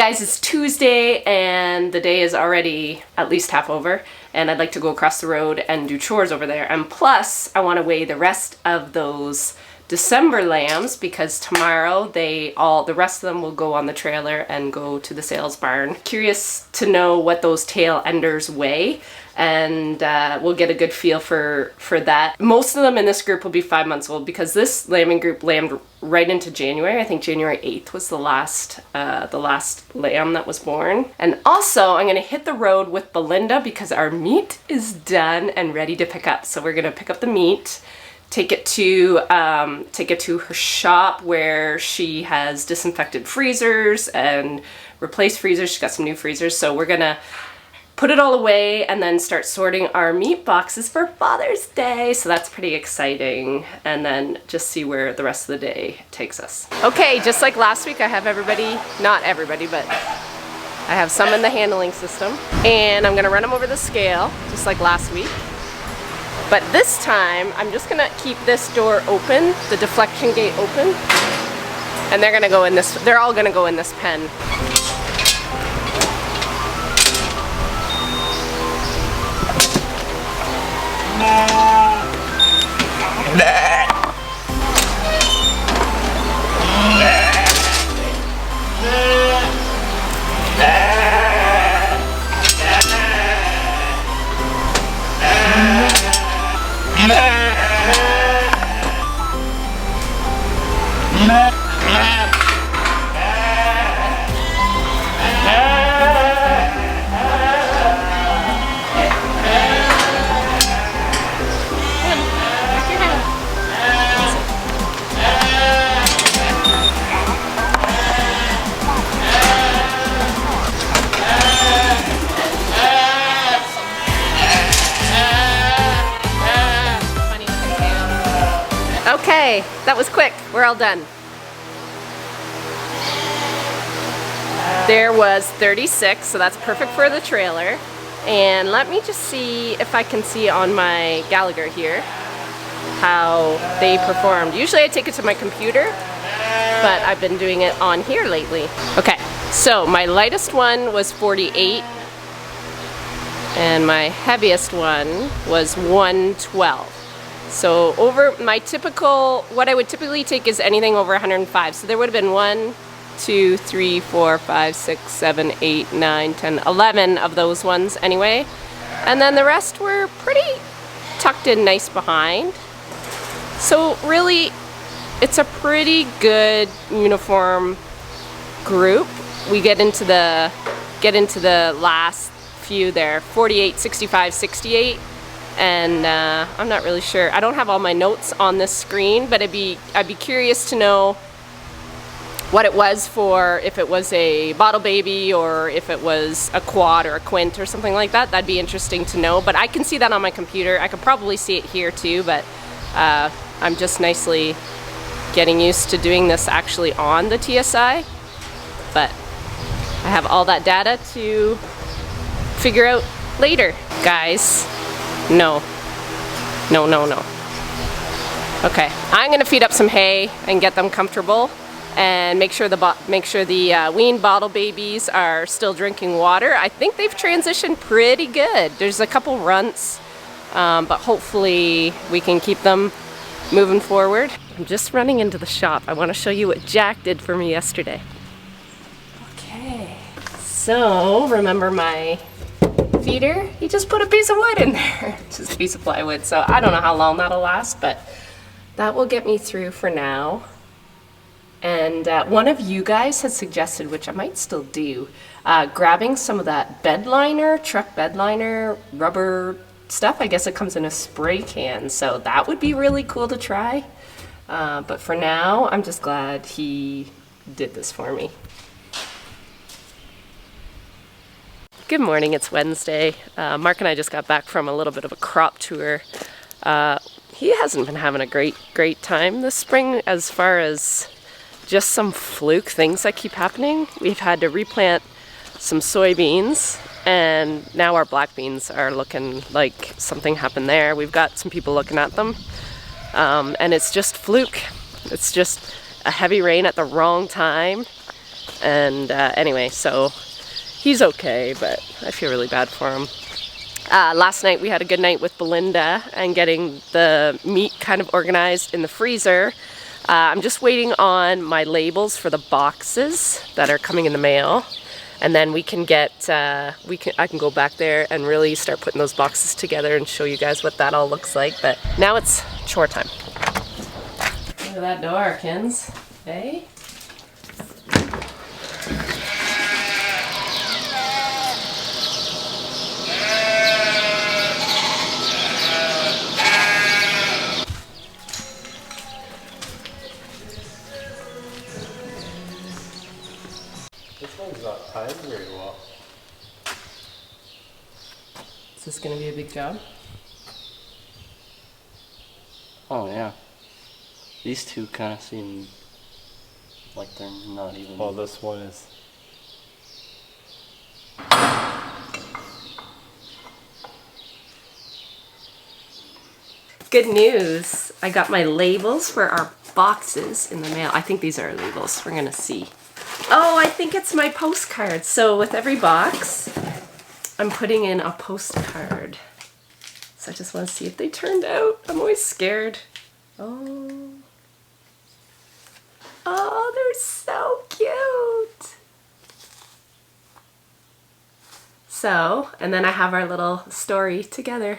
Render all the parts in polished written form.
guys, it's Tuesday and the day is already at least half over, and I'd like to go across the road and do chores over there. And plus, I want to weigh the rest of those December lambs because tomorrow the rest of them will go on the trailer and go to the sales barn. Curious to know what those tail enders weigh, and we'll get a good feel for that. Most of them in this group will be 5 months old because this lambing group lambed right into January. I think January 8th was the last lamb that was born. And also I'm gonna hit the road with Belinda because our meat is done and ready to pick up. So we're gonna pick up the meat, take it to her shop where she has disinfected freezers and replaced freezers. She's got some new freezers, so we're gonna put it all away and then start sorting our meat boxes for Father's Day. So that's pretty exciting, and then just see where the rest of the day takes us. Okay, just like last week, I have everybody, not everybody, but I have some in the handling system, and I'm gonna run them over the scale just like last week. But this time, I'm just gonna keep this door open, the deflection gate open, and they're all gonna go in this pen. Okay, that was quick. We're all done. There was 36, so that's perfect for the trailer. And let me just see if I can see on my Gallagher here how they performed. Usually I take it to my computer, but I've been doing it on here lately. Okay, so my lightest one was 48, and my heaviest one was 112. So over my what I would typically take is anything over 105. So there would have been 1, 2, 3, 4, 5, 6, 7, 8, 9, 10, 11 of those ones anyway. And then the rest were pretty tucked in nice behind. So really, it's a pretty good uniform group. We get into the last few there, 48, 65, 68. And I'm not really sure. I don't have all my notes on this screen, but I'd be curious to know what it was for, if it was a bottle baby or if it was a quad or a quint or something like that. That'd be interesting to know, but I can see that on my computer. I could probably see it here too, but I'm just nicely getting used to doing this actually on the TSI. But I have all that data to figure out later. Guys, no. Okay, I'm gonna feed up some hay and get them comfortable and make sure the weaned bottle babies are still drinking water. I think they've transitioned pretty good. There's a couple runts, but hopefully we can keep them moving forward. I'm just running into the shop. I want to show you what Jack did for me yesterday. Okay, so remember my feeder? He just put a piece of wood in there. Just a piece of plywood. So I don't know how long that'll last, but that will get me through for now. And one of you guys has suggested, which I might still do, grabbing some of that bed liner, truck bed liner, rubber stuff. I guess it comes in a spray can, so that would be really cool to try. But for now, I'm just glad he did this for me. Good morning, it's Wednesday. Mark and I just got back from a little bit of a crop tour. He hasn't been having a great time this spring as far as just some fluke things that keep happening. We've had to replant some soybeans, and now our black beans are looking like something happened there. We've got some people looking at them, and it's just fluke. It's just a heavy rain at the wrong time, And anyway, so he's okay, but I feel really bad for him. Last night we had a good night with Belinda and getting the meat kind of organized in the freezer. I'm just waiting on my labels for the boxes that are coming in the mail, and then we can get I can go back there and really start putting those boxes together and show you guys what that all looks like. But now it's chore time. Look at that door, Kins. Hey. This one's not timed very well. Is this gonna be a big job? Oh yeah. These two kind of seem like they're not even... Well, this one is... Good news! I got my labels for our boxes in the mail. I think these are our labels. We're gonna see. Oh, I think it's my postcard. So with every box, I'm putting in a postcard. So I just want to see if they turned out. I'm always scared. Oh. Oh, they're so cute. So, and then I have our little story together.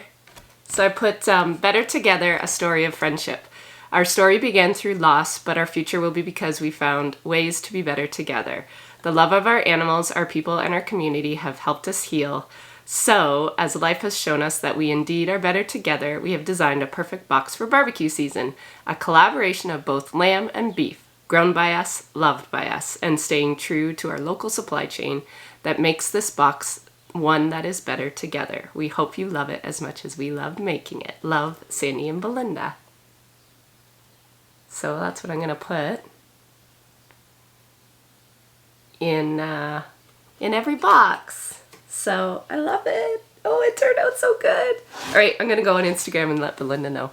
So I put Better Together, a story of friendship. Our story began through loss, but our future will be because we found ways to be better together. The love of our animals, our people, and our community have helped us heal. So, as life has shown us that we indeed are better together, we have designed a perfect box for barbecue season. A collaboration of both lamb and beef, grown by us, loved by us, and staying true to our local supply chain that makes this box one that is better together. We hope you love it as much as we loved making it. Love, Sandy and Belinda. So that's what I'm gonna put in every box. So I love it. Oh, it turned out so good. All right, I'm gonna go on Instagram and let Belinda know.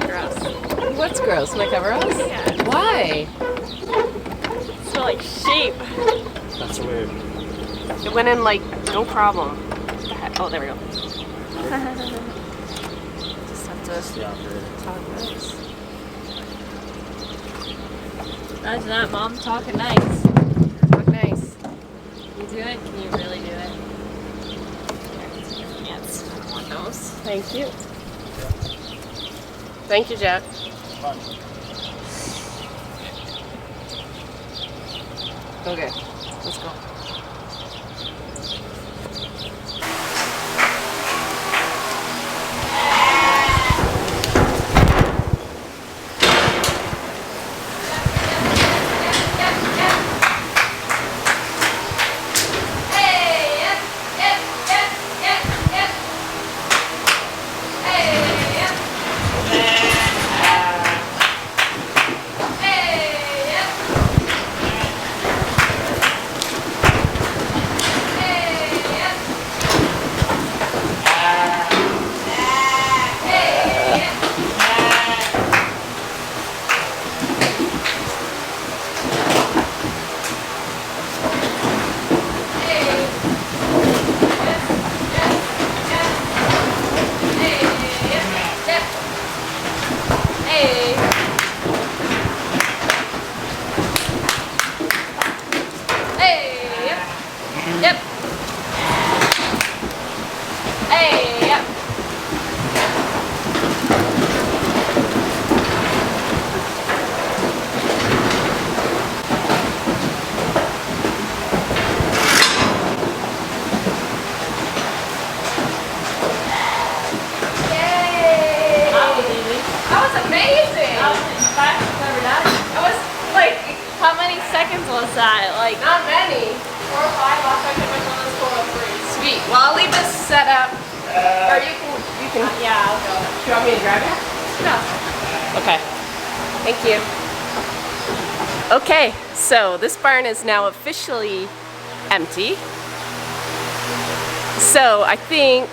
Gross. What's gross? My coveralls? Yeah. Why? Smell like sheep. That's weird. It went in like no problem. What the heck? Oh, there we go. Just have to talk nice. Imagine that, Mom talking nice. Talk nice. Can you do it? Can you really do it? Yes. I don't want those. Thank you. Thank you, Jack. Okay, let's go. Seconds was that? Like, Not many. 4 or 5. Last time I took my phone was 4:03. Sweet. Well, I'll leave this set up. Or you can. yeah, I'll go. Do you want me to grab it? No. Okay. Thank you. Okay, so this barn is now officially empty. So I think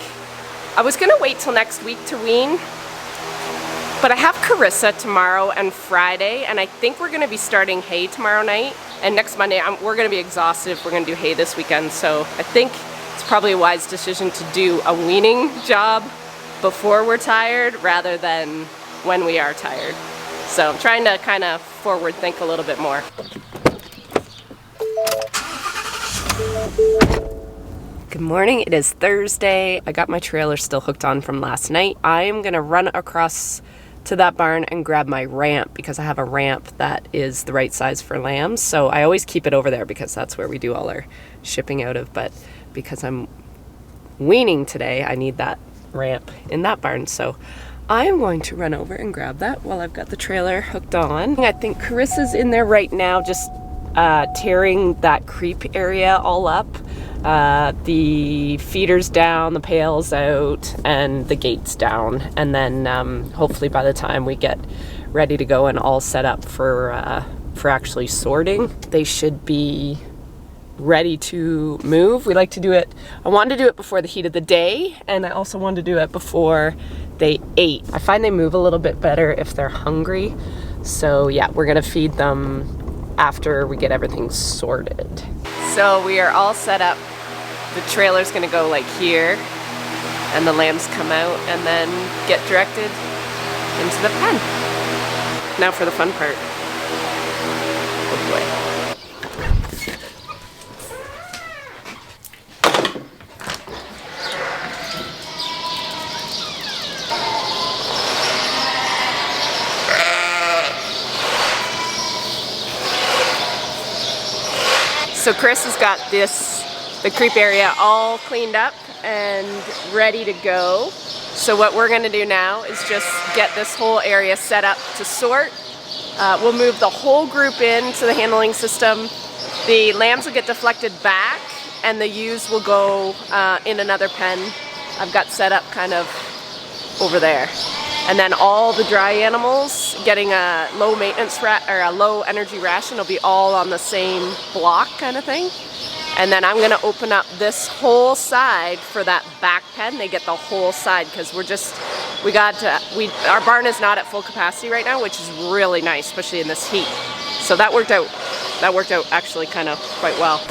I was gonna wait till next week to wean, But I have Carissa tomorrow and Friday, and I think we're gonna be starting hay tomorrow night. And next Monday, we're gonna be exhausted if we're gonna do hay this weekend. So I think it's probably a wise decision to do a weaning job before we're tired rather than when we are tired. So I'm trying to kind of forward think a little bit more. Good morning, it is Thursday. I got my trailer still hooked on from last night. I am gonna run across to that barn and grab my ramp because I have a ramp that is the right size for lambs. So I always keep it over there because that's where we do all our shipping out of. But because I'm weaning today, I need that ramp in that barn. So I am going to run over and grab that while I've got the trailer hooked on. I think Carissa's in there right now just tearing that creep area all up. The feeder's down, the pail's out, and the gate's down. And then hopefully by the time we get ready to go and all set up for actually sorting, they should be ready to move. We like to do it, I wanted to do it before the heat of the day, and I also wanted to do it before they ate. I find they move a little bit better if they're hungry. So yeah, we're gonna feed them after we get everything sorted. So we are all set up. The trailer's gonna go like here, and the lambs come out and then get directed into the pen. Now for the fun part. Oh boy. So Chris has got the creep area all cleaned up and ready to go. So what we're gonna do now is just get this whole area set up to sort. We'll move the whole group into the handling system. The lambs will get deflected back and the ewes will go in another pen I've got set up kind of over there. And then all the dry animals getting a low maintenance or a low energy ration will be all on the same block kind of thing. And then I'm gonna open up this whole side for that back pen. They get the whole side because our barn is not at full capacity right now, which is really nice, especially in this heat. So that worked out actually kind of quite well.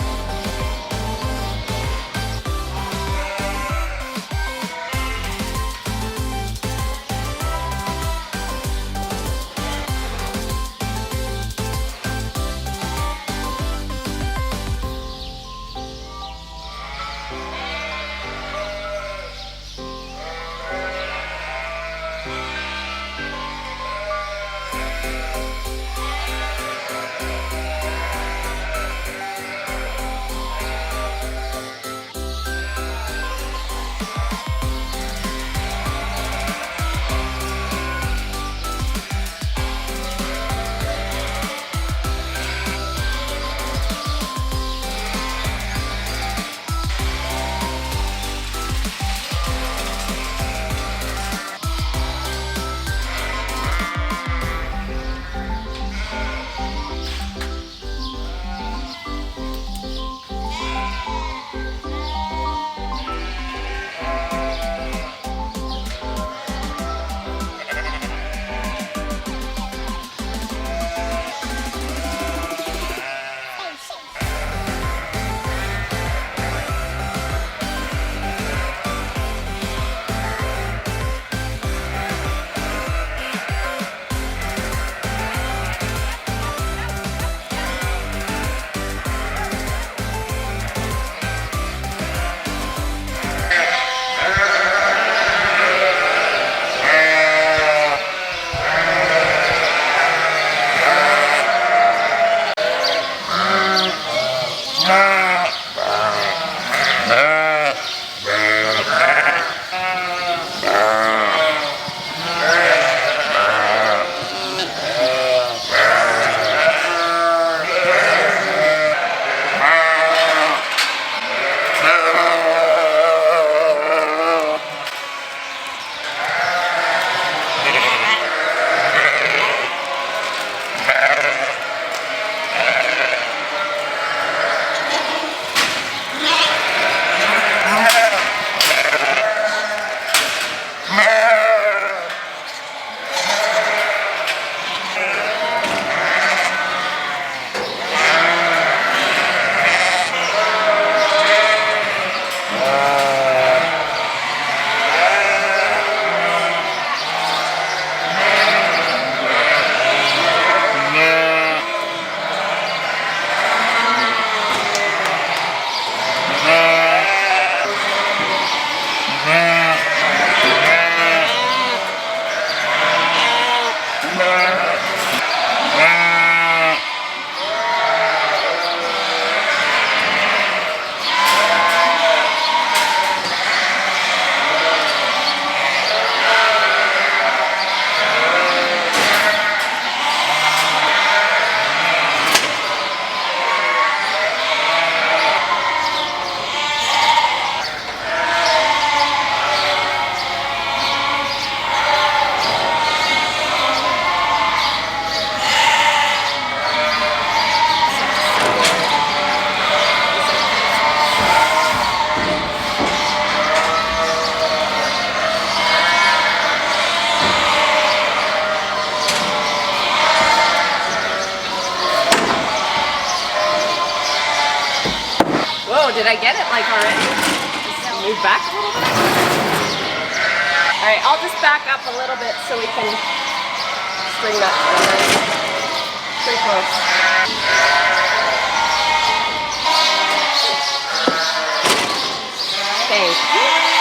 I get it like already? Just move back a little bit. All right, I'll just back up a little bit so we can string that together. Pretty close. Thank you.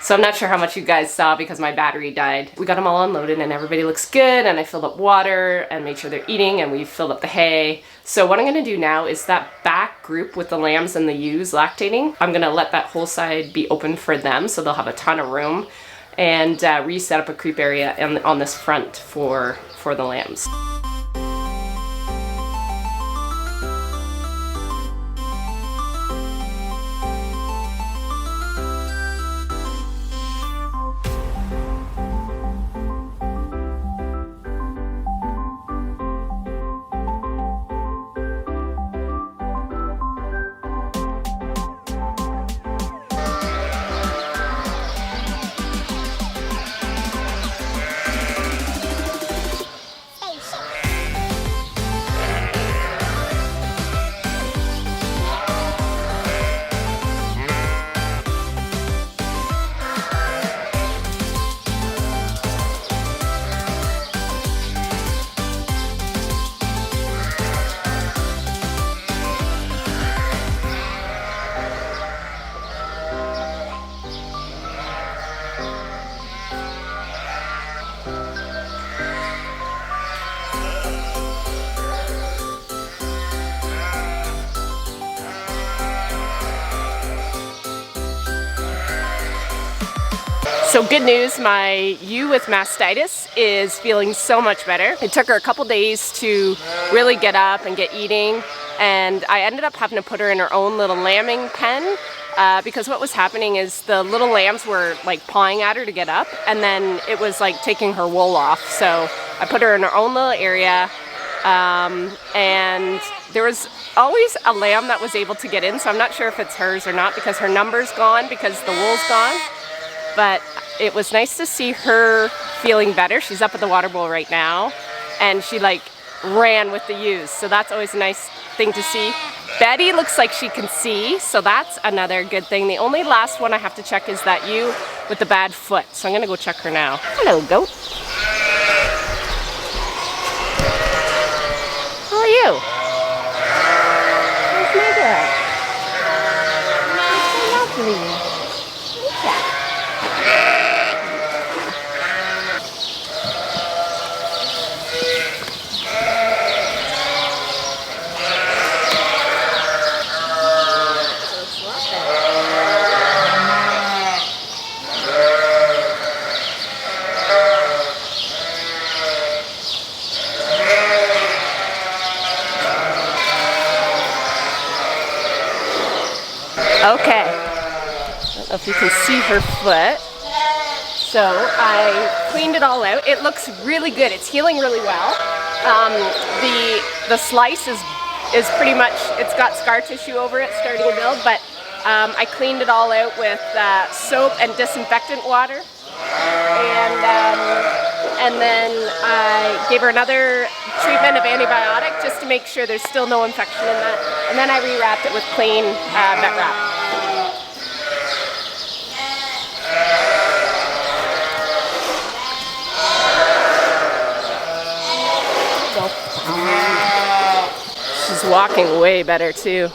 So I'm not sure how much you guys saw because my battery died. We got them all unloaded and everybody looks good, and I filled up water and made sure they're eating, and we filled up the hay. So what I'm gonna do now is that back group with the lambs and the ewes lactating, I'm gonna let that whole side be open for them so they'll have a ton of room, and reset up a creep area on this front for the lambs. So good news, my ewe with mastitis is feeling so much better. It took her a couple days to really get up and get eating, and I ended up having to put her in her own little lambing pen because what was happening is the little lambs were like pawing at her to get up, and then it was like taking her wool off. So I put her in her own little area, and there was always a lamb that was able to get in, so I'm not sure if it's hers or not because her number's gone because the wool's gone. But it was nice to see her feeling better. She's up at the water bowl right now, and she like ran with the ewes, so that's always a nice thing to see. Betty looks like she can see, so that's another good thing. The only last one I have to check is that ewe with the bad foot, so I'm gonna go check her now. Hello, goat. How are you? Where's my girl? So lovely. if you can see her foot. So I cleaned it all out. It looks really good. It's healing really well. The slice is pretty much, it's got scar tissue over it starting to build, but I cleaned it all out with soap and disinfectant water. And then I gave her another treatment of antibiotic just to make sure there's still no infection in that. And then I rewrapped it with clean vet wrap. She's walking way better too.